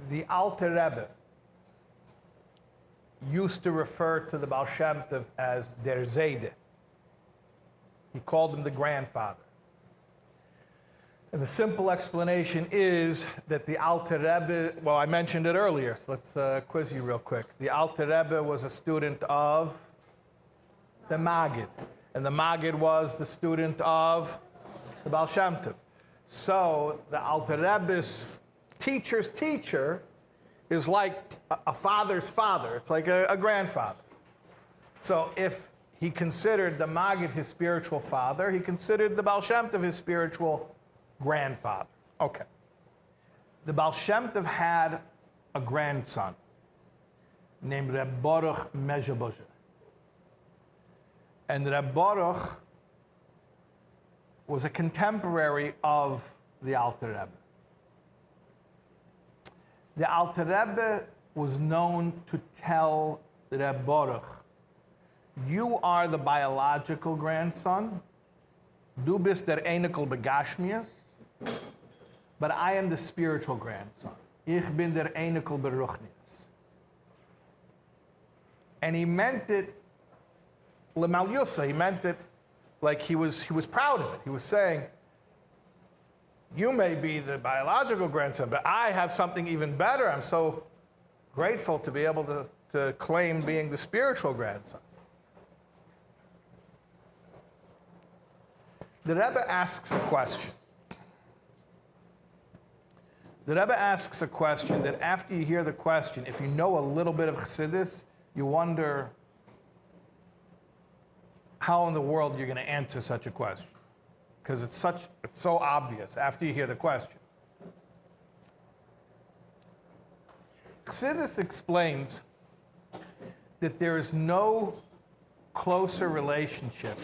The Alter Rebbe used to refer to the Baal Shem Tov as der Zayde. He called him the grandfather. And the simple explanation is that the Alter Rebbe, well, I mentioned it earlier, so let's quiz you real quick. The Alter Rebbe was a student of the Maggid, and the Maggid was the student of the Baal Shem Tov. So the Alter Rebbe's teacher's teacher is like a father's father. It's like a grandfather. So if he considered the Maggid his spiritual father, he considered the Baal Shem Tov his spiritual grandfather. Okay. The Baal Shem Tov had a grandson named Reb Baruch Mezhebozhe. And Reb Baruch was a contemporary of the Alter Rebbe. The Alter Rebbe was known to tell Reb Baruch, you are the biological grandson, du bist der Einikel begashmias, but I am the spiritual grandson. Ich bin der Einikel beruchnias. And he meant it lemal yusa. He meant it like he was proud of it. He was saying, you may be the biological grandson, but I have something even better. I'm so grateful to be able to claim being the spiritual grandson. The Rebbe asks a question. The Rebbe asks a question that after you hear the question, if you know a little bit of Chassidus, you wonder how in the world you're going to answer such a question. Because it's so obvious after you hear the question. Chassidus explains that there is no closer relationship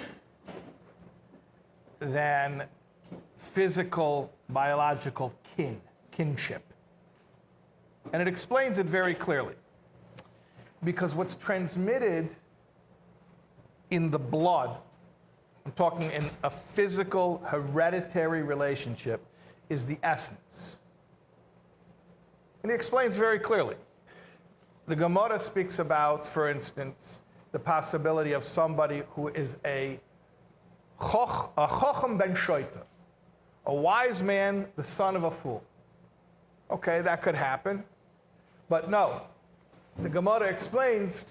than physical, biological kinship. And it explains it very clearly. Because what's transmitted in the blood, I'm talking in a physical, hereditary relationship, is the essence. And he explains very clearly. The Gemara speaks about, for instance, the possibility of somebody who is a chochem ben shoita, a wise man, the son of a fool. Okay, that could happen. But no, the Gemara explains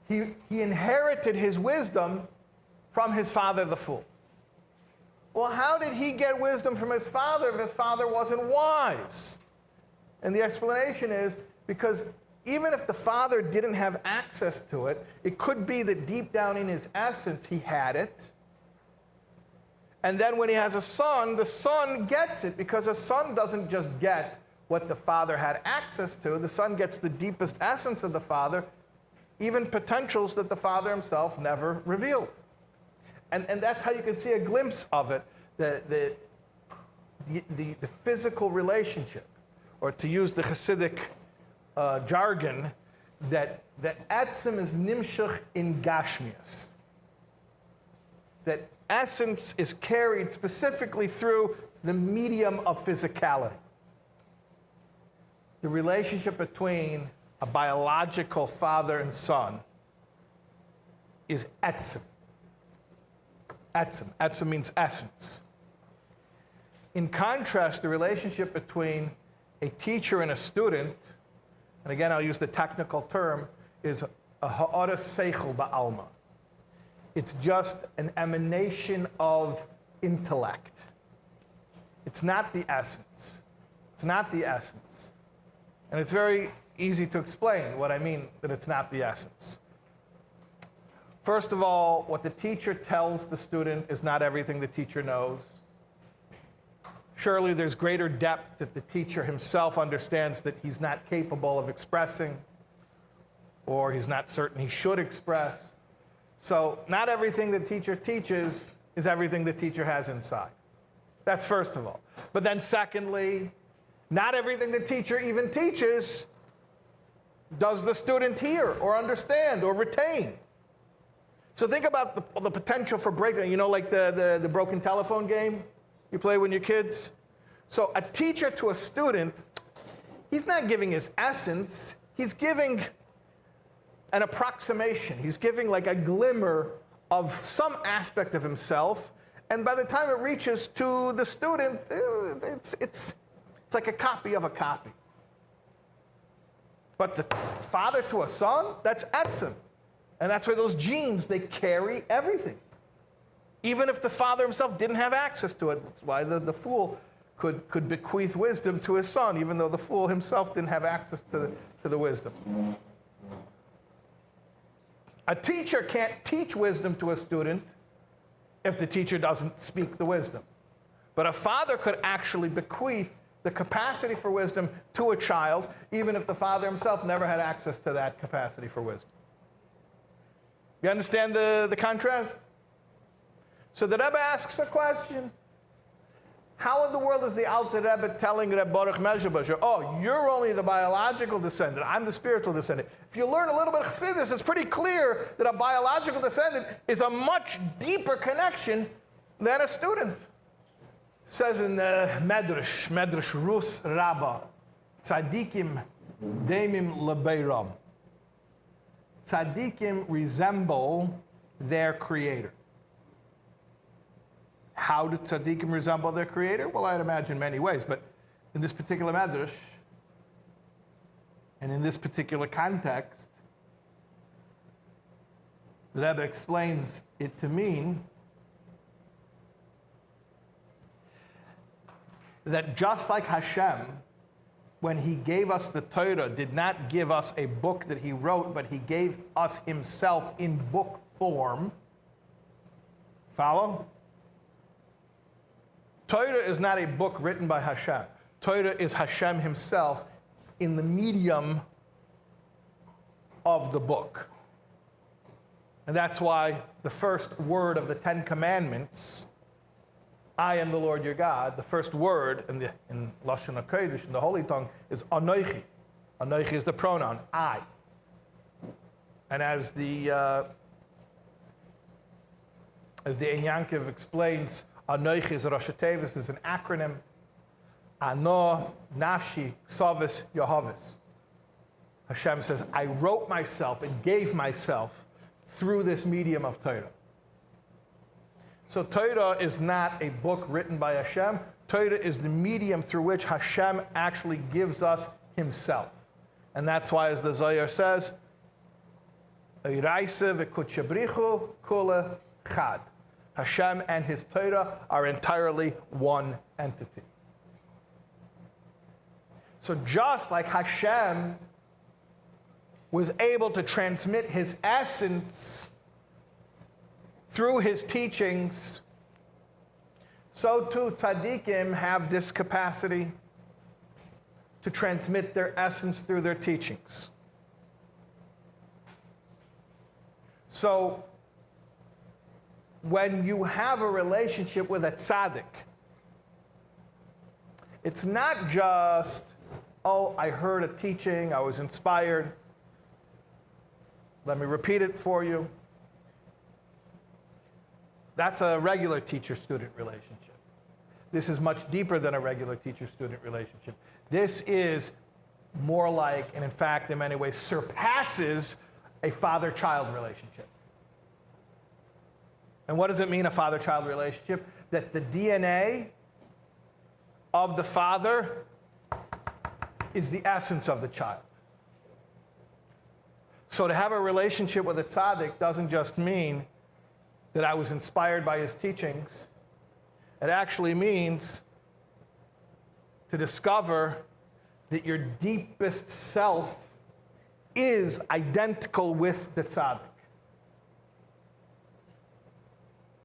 he inherited his wisdom from his father, the fool. Well, how did he get wisdom from his father if his father wasn't wise? And the explanation is because even if the father didn't have access to it, it could be that deep down in his essence he had it. And then when he has a son, the son gets it, because a son doesn't just get what the father had access to. The son gets the deepest essence of the father, even potentials that the father himself never revealed. And that's how you can see a glimpse of it, the physical relationship, or to use the Hasidic jargon, that etzem is nimshach in gashmias. That essence is carried specifically through the medium of physicality. The relationship between a biological father and son is etzem. Etzem. Etzem means essence. In contrast, the relationship between a teacher and a student, and again I'll use the technical term, is a ha'ara seichel ba'alma. It's just an emanation of intellect. It's not the essence. It's not the essence. And it's very easy to explain what I mean that it's not the essence. First of all, what the teacher tells the student is not everything the teacher knows. Surely there's greater depth that the teacher himself understands that he's not capable of expressing, or he's not certain he should express. So not everything the teacher teaches is everything the teacher has inside. That's first of all. But then secondly, not everything the teacher even teaches does the student hear or understand or retain. So think about the potential for breakdown. You know, like the broken telephone game you play when you're kids? So a teacher to a student he's not giving his essence, he's giving an approximation. He's giving like a glimmer of some aspect of himself, and by the time it reaches to the student, it's like a copy of a copy. But the father to a son, that's etzem. And that's why those genes, they carry everything. Even if the father himself didn't have access to it. That's why the fool could bequeath wisdom to his son, even though the fool himself didn't have access to the wisdom. A teacher can't teach wisdom to a student if the teacher doesn't speak the wisdom. But a father could actually bequeath the capacity for wisdom to a child, even if the father himself never had access to that capacity for wisdom. You understand the contrast? So the Rebbe asks a question. How in the world is the Alter Rebbe telling Reb Baruch Mezhebush, oh, you're only the biological descendant, I'm the spiritual descendant? If you learn a little bit of Chassidus, it's pretty clear that a biological descendant is a much deeper connection than a student. It says in the Medrash Rus Rabbah, Tzaddikim Demim Lebeiram. Tzaddikim resemble their creator. How do tzaddikim resemble their creator? Well, I'd imagine many ways, but in this particular medrash, and in this particular context, the Rebbe explains it to mean that just like HaShem, when he gave us the Torah, did not give us a book that he wrote, but he gave us himself in book form. Follow? Torah is not a book written by HaShem. Torah is HaShem himself in the medium of the book. And that's why the first word of the Ten Commandments, I am the Lord your God, the first word in Lashon HaKodesh, in the Holy Tongue, is Anochi. Anochi is the pronoun, I. And as the Ein Yankov explains, Anochi is Rosh Tevis, is an acronym. Ano, Nafshi, Ksavis, Yehovis. Hashem says, I wrote myself and gave myself through this medium of Torah. So Torah is not a book written by Hashem. Torah is the medium through which Hashem actually gives us himself. And that's why, as the Zohar says, Hashem and his Torah are entirely one entity. So just like Hashem was able to transmit his essence through his teachings, so too tzaddikim have this capacity to transmit their essence through their teachings. So when you have a relationship with a tzaddik, it's not just, oh, I heard a teaching, I was inspired. Let me repeat it for you. That's a regular teacher-student relationship. This is much deeper than a regular teacher-student relationship. This is more like, and in fact, in many ways, surpasses a father-child relationship. And what does it mean, a father-child relationship? That the DNA of the father is the essence of the child. So to have a relationship with a tzaddik doesn't just mean that I was inspired by his teachings. It actually means to discover that your deepest self is identical with the tzaddik.